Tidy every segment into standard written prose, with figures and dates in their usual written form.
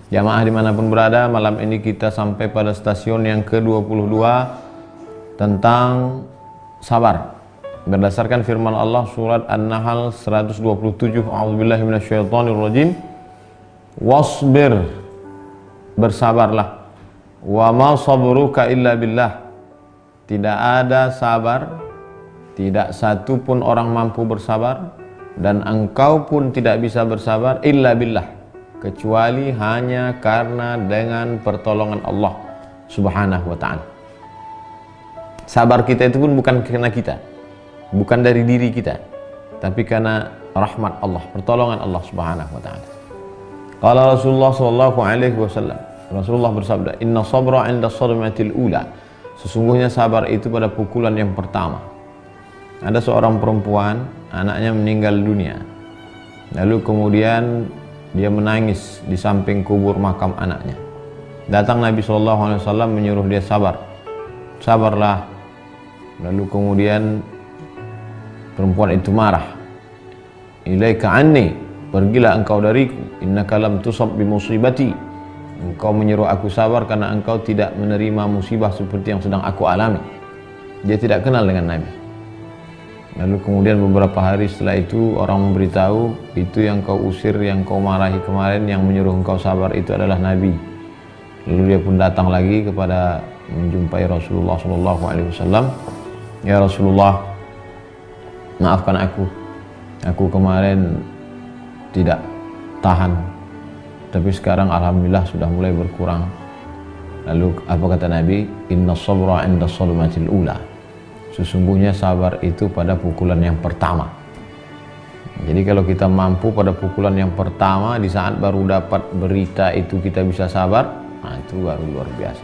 Jamaah dimanapun berada, malam ini kita sampai pada stasiun yang ke-22 tentang sabar. Berdasarkan firman Allah surat An-Nahl 127, A'udzubillahi minasyaitonirrajim. Wasbir, bersabarlah. Wa ma sabruka illa billah. Tidak ada sabar, tidak satu pun orang mampu bersabar, dan engkau pun tidak bisa bersabar illa billah, kecuali hanya karena dengan pertolongan Allah Subhanahu wa ta'ala. Sabar kita itu pun bukan karena kita, bukan dari diri kita, tapi karena rahmat Allah, pertolongan Allah Subhanahu wa ta'ala. Qala Rasulullah sallallahu alaihi wasallam, Rasulullah bersabda, "Inna sabra 'inda sadmatil ula." Sesungguhnya sabar itu pada pukulan yang pertama. Ada seorang perempuan, anaknya meninggal dunia. Lalu kemudian dia menangis di samping kubur makam anaknya. Datang Nabi SAW menyuruh dia sabar. Sabarlah. Lalu kemudian perempuan itu marah. Ilaika anni, pergilah engkau dariku. Innaka lam tusab bi musibati. Engkau menyuruh aku sabar karena engkau tidak menerima musibah seperti yang sedang aku alami. Dia tidak kenal dengan Nabi. Lalu kemudian beberapa hari setelah itu orang memberitahu, itu yang kau usir, yang kau marahi kemarin, yang menyuruh engkau sabar itu adalah Nabi. Lalu dia pun datang lagi kepada menjumpai Rasulullah SAW. Ya Rasulullah, maafkan aku kemarin tidak tahan, tapi sekarang alhamdulillah sudah mulai berkurang. Lalu apa kata Nabi? Inna sabra 'inda sadmatil ula. Sesungguhnya sabar itu pada pukulan yang pertama. Jadi kalau kita mampu pada pukulan yang pertama, di saat baru dapat berita itu kita bisa sabar, nah itu baru luar biasa.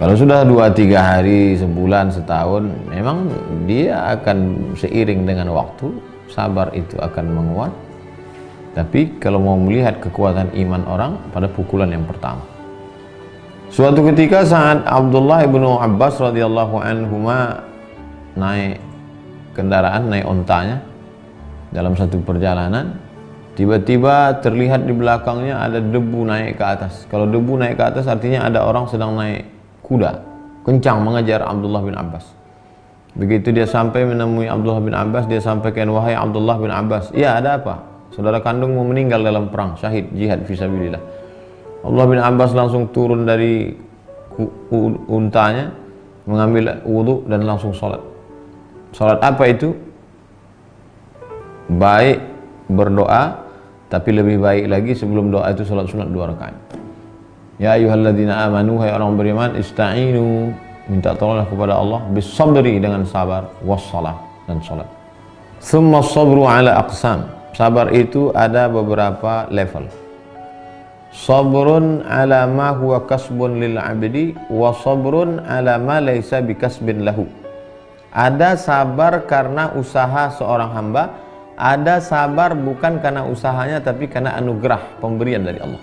Kalau sudah 2-3 hari, sebulan, setahun, memang dia akan seiring dengan waktu, sabar itu akan menguat. Tapi kalau mau melihat kekuatan iman orang pada pukulan yang pertama. Suatu ketika saat Abdullah ibnu Abbas radhiyallahu anhuma naik kendaraan, naik ontanya dalam satu perjalanan, tiba-tiba terlihat di belakangnya ada debu naik ke atas. Kalau debu naik ke atas artinya ada orang sedang naik kuda, kencang mengejar Abdullah bin Abbas. Begitu dia sampai menemui Abdullah bin Abbas, dia sampaikan, "Wahai Abdullah bin Abbas, ya ada apa? Saudara kandungmu meninggal dalam perang, syahid, jihad fisabilillah." Abdullah bin Abbas langsung turun dari untanya, mengambil wudhu dan langsung sholat. Sholat apa itu? Baik berdoa, tapi lebih baik lagi sebelum doa itu sholat sunat 2 rakaat. Ya ayyuhalladzina amanu, hai orang beriman, ista'inu, minta tolonglah kepada Allah, bisabri, dengan sabar, wassalah, dan sholat. Tsumma sabru ala aqsam. Sabar itu ada beberapa level. Sabrun ala ma huwa kasbun lil abdi wa sabrun ala ma laysa bikasbin lahu. Ada sabar karena usaha seorang hamba, ada sabar bukan karena usahanya tapi karena anugerah pemberian dari Allah.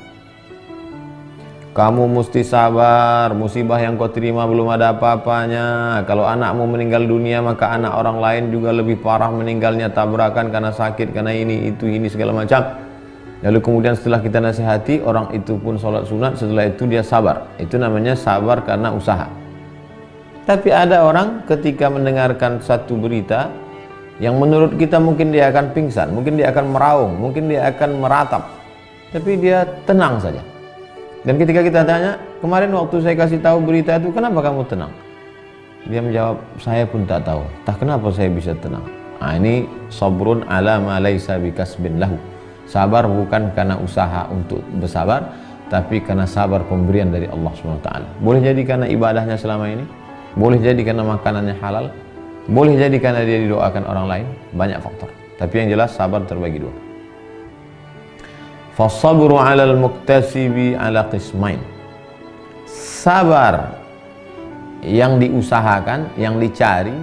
Kamu mesti sabar, musibah yang kau terima belum ada apa-apanya. Kalau anakmu meninggal dunia, maka anak orang lain juga lebih parah meninggalnya, tabrakan karena sakit, karena ini, itu, ini, segala macam. Lalu kemudian setelah kita nasihati, orang itu pun sholat sunat, setelah itu dia sabar. Itu namanya sabar karena usaha. Tapi ada orang ketika mendengarkan satu berita yang menurut kita mungkin dia akan pingsan, mungkin dia akan meraung, mungkin dia akan meratap, tapi dia tenang saja. Dan ketika kita tanya, kemarin waktu saya kasih tahu berita itu, kenapa kamu tenang? Dia menjawab, saya pun tak tahu. Tak kenapa saya bisa tenang. Nah, ini sabrun ala ma laysa bikasbin lahu. Sabar bukan karena usaha untuk bersabar, tapi karena sabar pemberian dari Allah SWT. Boleh jadi karena ibadahnya selama ini, boleh jadi karena makanannya halal, boleh jadi karena dia didoakan orang lain, banyak faktor. Tapi yang jelas sabar terbagi 2. Fasabru 'alal muktasibi 'ala qismain. Sabar yang diusahakan, yang dicari,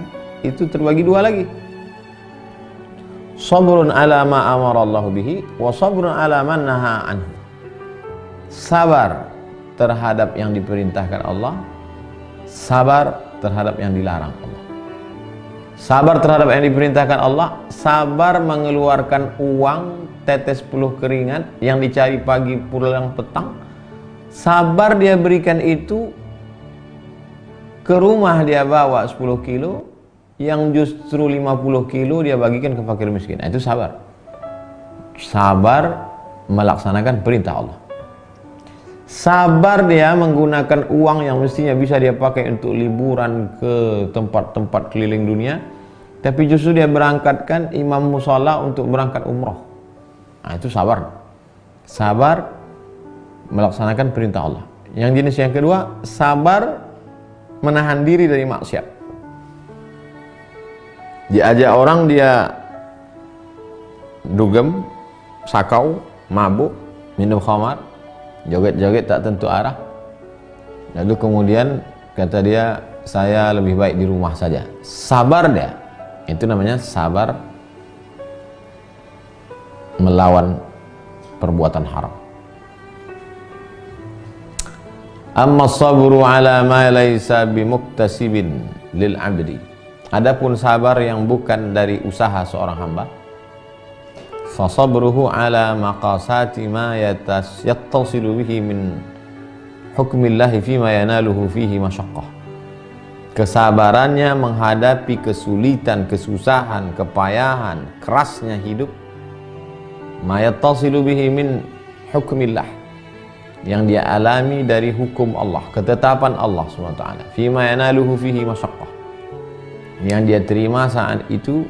itu terbagi 2 lagi. Sabrun ala ma amara Allah bihi wa sabrun ala man naha anhu. Sabar terhadap yang diperintahkan Allah, sabar terhadap yang dilarang Allah. Sabar terhadap yang diperintahkan Allah, sabar mengeluarkan uang tetes peluh keringat yang dicari pagi pulang petang. Sabar dia berikan itu ke rumah, dia bawa 10 kilo, yang justru 50 kilo dia bagikan ke fakir miskin. Itu sabar. Sabar melaksanakan perintah Allah. Sabar dia menggunakan uang yang mestinya bisa dia pakai untuk liburan ke tempat-tempat keliling dunia, tapi justru dia berangkatkan imam musalla untuk berangkat umroh. Nah, itu sabar. Sabar melaksanakan perintah Allah. Yang jenis yang kedua, sabar menahan diri dari maksiat. Diajak orang dia dugem, sakau, mabuk, minum khamar, joget-joget tak tentu arah. Lalu kemudian kata dia, saya lebih baik di rumah saja. Sabar dia. Itu namanya sabar melawan perbuatan haram. Amma sabru ala ma laysa bimuktasibin lil abdi. Adapun sabar yang bukan dari usaha seorang hamba, fasabruhu ala maqasati ma yattasilu bihi min hukmillahi fima yanaluhu fihi masyaqqah. Kesabarannya menghadapi kesulitan, kesusahan, kepayahan, kerasnya hidup, ma yattasilu bihi min hukmillah, yang dia alami dari hukum Allah, ketetapan Allah SWT, fima yanaluhu fihi masyaqqah, yang dia terima saat itu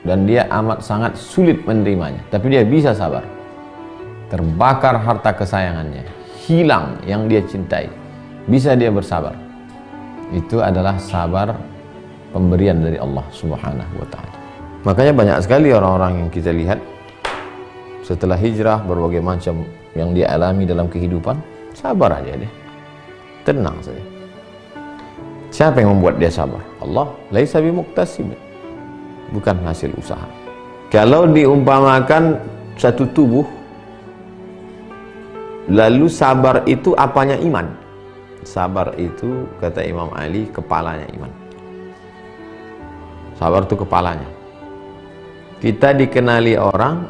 dan dia amat sangat sulit menerimanya, tapi dia bisa sabar. Terbakar harta kesayangannya, hilang yang dia cintai, bisa dia bersabar. Itu adalah sabar pemberian dari Allah Subhanahu wa ta'ala. Makanya banyak sekali orang-orang yang kita lihat setelah hijrah, berbagai macam yang dia alami dalam kehidupan, sabar aja dia, tenang saja. Siapa yang membuat dia sabar? Allah. Laisa bimuktasib, bukan hasil usaha. Kalau diumpamakan satu tubuh, lalu sabar itu apanya? Iman. Sabar itu, kata Imam Ali, kepalanya iman. Sabar itu kepalanya. Kita dikenali orang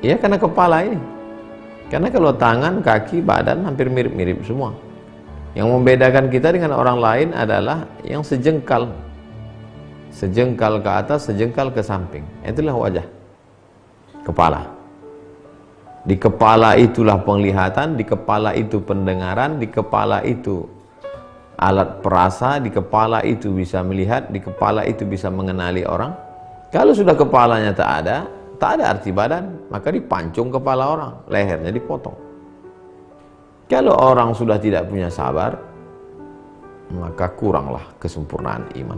ya karena kepala ini. Karena kalau tangan, kaki, badan hampir mirip-mirip semua. Yang membedakan kita dengan orang lain adalah yang sejengkal ke atas, sejengkal ke samping. Itulah wajah, kepala. Di kepala itulah penglihatan, di kepala itu pendengaran, di kepala itu alat perasa, di kepala itu bisa melihat, di kepala itu bisa mengenali orang. Kalau sudah kepalanya tak ada arti badan, maka dipancung kepala orang, lehernya dipotong. Kalau orang sudah tidak punya sabar, maka kuranglah kesempurnaan iman.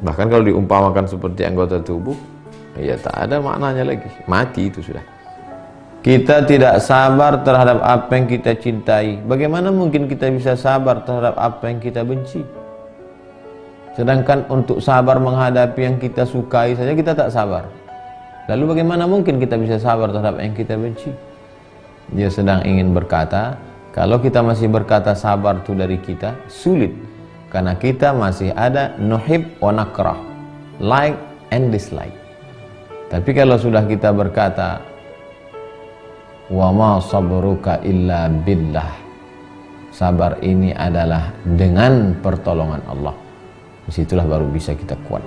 Bahkan kalau diumpamakan seperti anggota tubuh, ya tak ada maknanya lagi, mati itu sudah. Kita tidak sabar terhadap apa yang kita cintai, bagaimana mungkin kita bisa sabar terhadap apa yang kita benci? Sedangkan untuk sabar menghadapi yang kita sukai saja kita tak sabar. Lalu bagaimana mungkin kita bisa sabar terhadap yang kita benci? Dia sedang ingin berkata, kalau kita masih berkata sabar itu dari kita, sulit. Karena kita masih ada nuhib wa nakrah, like and dislike. Tapi kalau sudah kita berkata, wa ma sabruka illa billah, sabar ini adalah dengan pertolongan Allah, disitulah baru bisa kita kuat.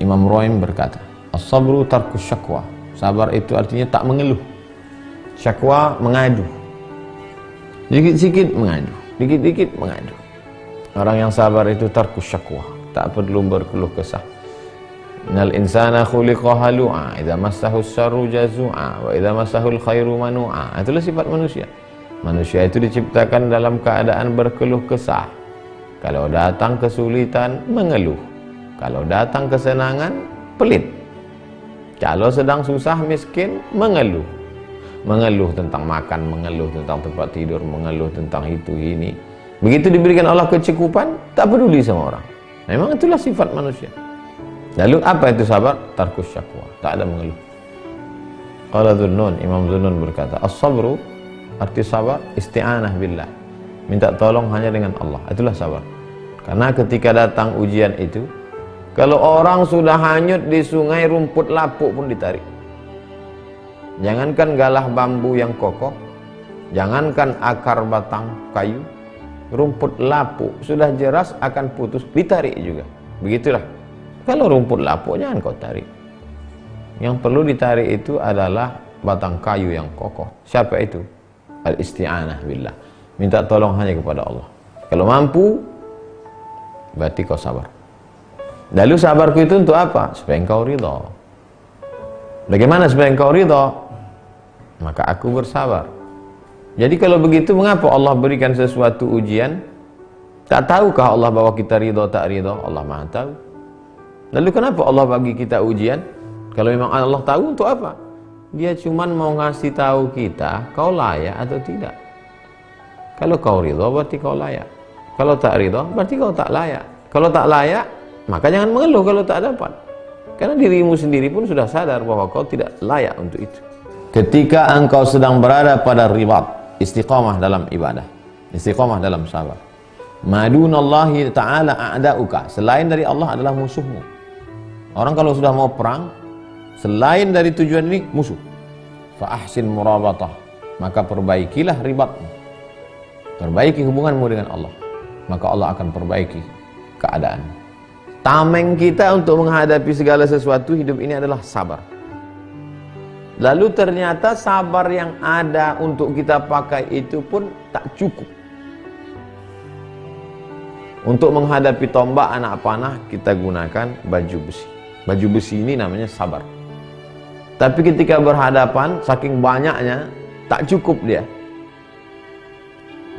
Imam Roim berkata, as-sabru tarkus syakwa. Sabar itu artinya tak mengeluh. Syakwa mengadu, dikit-dikit mengadu, dikit-dikit mengadu. Orang yang sabar itu tarkus syakwa, tak perlu berkeluh kesah. Innal insana khuliqa halu'a, idza massahu syarru jazu'a, wa idza massahu khairu manu'a. Itulah sifat manusia. Manusia itu diciptakan dalam keadaan berkeluh kesah. Kalau datang kesulitan, mengeluh. Kalau datang kesenangan, pelit. Kalau sedang susah, miskin, mengeluh. Mengeluh tentang makan, mengeluh tentang tempat tidur, mengeluh tentang itu ini. Begitu diberikan Allah kecukupan, tak peduli sama orang. Memang itulah sifat manusia. Lalu apa itu sabar? Tarkus syakwa, tak ada mengeluh. Qala Dhunnun, Imam Dhunnun berkata, as-sabru, arti sabar, isti'anah billah, minta tolong hanya dengan Allah. Itulah sabar. Karena ketika datang ujian itu, Kalau orang sudah hanyut di sungai, rumput lapuk pun ditarik. Jangankan galah bambu yang kokoh, jangankan akar batang kayu, rumput lapuk sudah jelas akan putus, ditarik juga. Begitulah. Kalau rumput lapuk jangan kau tarik. Yang perlu ditarik itu adalah batang kayu yang kokoh. Siapa itu? Al-isti'anah billah. Minta tolong hanya kepada Allah. Kalau mampu, berarti kau sabar. Lalu sabarku itu untuk apa? Supaya engkau ridha. Bagaimana supaya engkau ridha? Maka aku bersabar. Jadi kalau begitu, mengapa Allah berikan sesuatu ujian? Tak tahukah Allah bahwa kita ridha tak ridha? Allah Maha tahu. Lalu kenapa Allah bagi kita ujian? Kalau memang Allah tahu, untuk apa? Dia cuman mau ngasih tahu kita, kau layak atau tidak. Kalau kau ridha, berarti kau layak. Kalau tak ridha, berarti kau tak layak. Kalau tak layak, maka jangan mengeluh kalau tak dapat. Karena dirimu sendiri pun sudah sadar bahwa kau tidak layak untuk itu. Ketika engkau sedang berada pada ribat, istiqamah dalam ibadah, istiqamah dalam sabar. Madunallahi ta'ala a'da'uka, selain dari Allah adalah musuhmu. Orang kalau sudah mau perang, selain dari tujuan ini musuh. Fa ahsin murabatah, maka perbaikilah ribatmu. Perbaiki hubunganmu dengan Allah, maka Allah akan perbaiki keadaan. Tameng kita untuk menghadapi segala sesuatu hidup ini adalah sabar. Lalu ternyata sabar yang ada untuk kita pakai itu pun tak cukup. Untuk menghadapi tombak anak panah, kita gunakan baju besi. Baju besi ini namanya sabar. Tapi ketika berhadapan, saking banyaknya, tak cukup dia.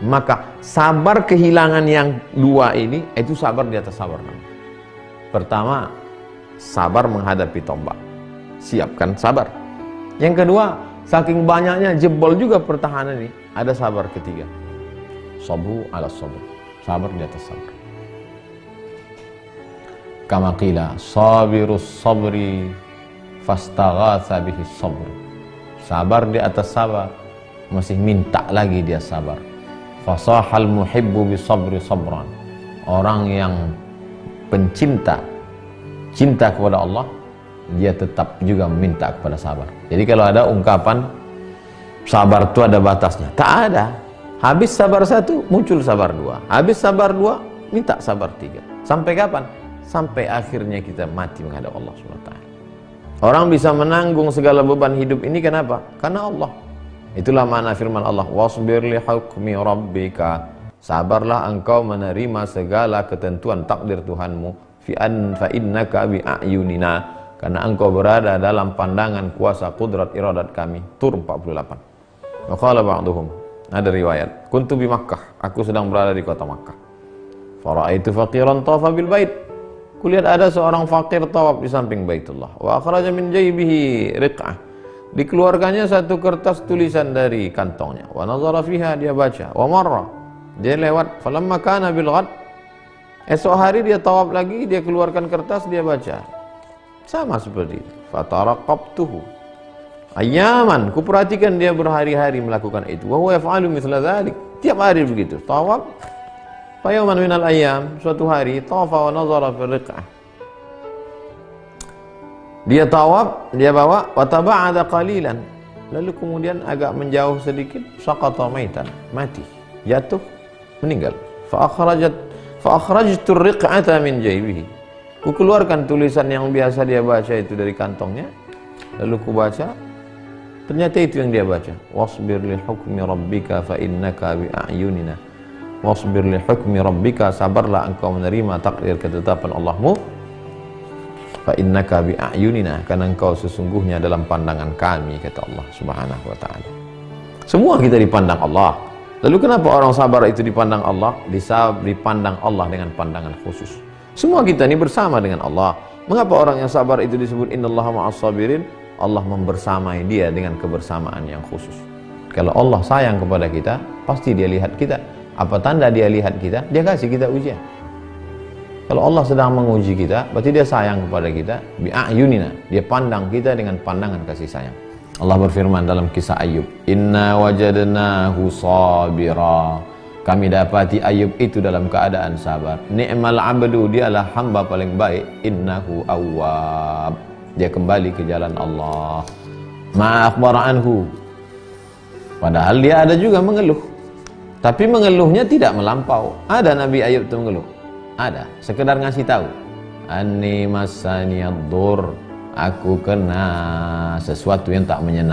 Maka sabar kehilangan yang dua ini, itu sabar di atas sabar. Pertama, sabar menghadapi tombak. Siapkan sabar. Yang kedua, saking banyaknya jebol juga pertahanan ini, ada sabar ketiga. Sabru ala sabr. Sabar di atas sabar. Kama qila sabirus sabri fastaghatha bihi sabr. Sabar di atas sabar, masih minta lagi dia sabar. Fasahal muhibbu bi sabri sabran. Orang yang pencinta, cinta kepada Allah, dia tetap juga minta kepada sabar. Jadi kalau ada ungkapan sabar itu ada batasnya, tak ada. Habis sabar satu, muncul sabar dua. Habis sabar dua, minta sabar tiga. Sampai kapan? Sampai akhirnya kita mati menghadap Allah SWT. Orang bisa menanggung segala beban hidup ini kenapa? Karena Allah. Itulah makna firman Allah, wasbir li hukmi rabbika. Sabarlah engkau menerima segala ketentuan takdir Tuhanmu. Fa innaka bi a'yunina. Karena engkau berada dalam pandangan kuasa kudrat iradat kami. Tur 48. Wa qala ba'duhum, ada riwayat, kuntu bi Makkah, aku sedang berada di kota Makkah. Fara'aitu faqiran tawafa bil bait. Kulihat ada seorang fakir tawaf di samping Baitullah. Wa akhraja min jaybihi riq'ah. Dikeluarkannya satu kertas tulisan dari kantongnya. Wa nazara fiha, dia baca. Wa marra, dia lewat. Falamma kana bil ghad, esok hari dia tawaf lagi, dia keluarkan kertas, dia baca. Sama seperti itu. Fataraqabtuhu ayyaman, kuperhatikan dia berhari-hari melakukan itu. Wa huwa yaf'alu mithla dzalik. Tiap hari begitu. Tawaf. Fayawman minal ayyam, suatu hari tawafa wa nazara fil riq'ah. Dia tawaf, dia bawa wa taba'ada qalilan. Lalu kemudian agak menjauh sedikit, saqata maitan, mati, jatuh, meninggal. Fa akhrajtu ar-riq'ata min jaybihi. Ku keluarkan tulisan yang biasa dia baca itu dari kantongnya. Lalu ku baca, ternyata itu yang dia baca. Wasbir li hukmi rabbika fa innaka bi a'yunina. Wasbir li hukmi rabbika, sabarlah engkau menerima takdir ketetapan Allahmu. Fa innaka bi a'yunina, karena engkau sesungguhnya dalam pandangan kami, kata Allah Subhanahu wa taala. Semua kita dipandang Allah. Lalu kenapa orang sabar itu dipandang Allah? Dipandang Allah dengan pandangan khusus. Semua kita ini bersama dengan Allah. Mengapa orang yang sabar itu disebut innallaha ma'as sabirin? Allah membersamai dia dengan kebersamaan yang khusus. Kalau Allah sayang kepada kita, pasti dia lihat kita. Apa tanda dia lihat kita? Dia kasih kita ujian. Kalau Allah sedang menguji kita, berarti dia sayang kepada kita. Bi'ayunina, dia pandang kita dengan pandangan kasih sayang. Allah berfirman dalam kisah Ayub, inna wajadnahu sabira Kami dapati Ayub itu dalam keadaan sabar. Ni'mal abdu, dialah hamba paling baik. Innahu awwab, dia kembali ke jalan Allah. Ma'akbar anhu, padahal dia ada juga mengeluh, tapi mengeluhnya tidak melampau. Ada Nabi Ayub itu mengeluh? Ada, sekedar ngasih tahu, anni masaniyad dur, aku kena sesuatu yang tak menyenangkan.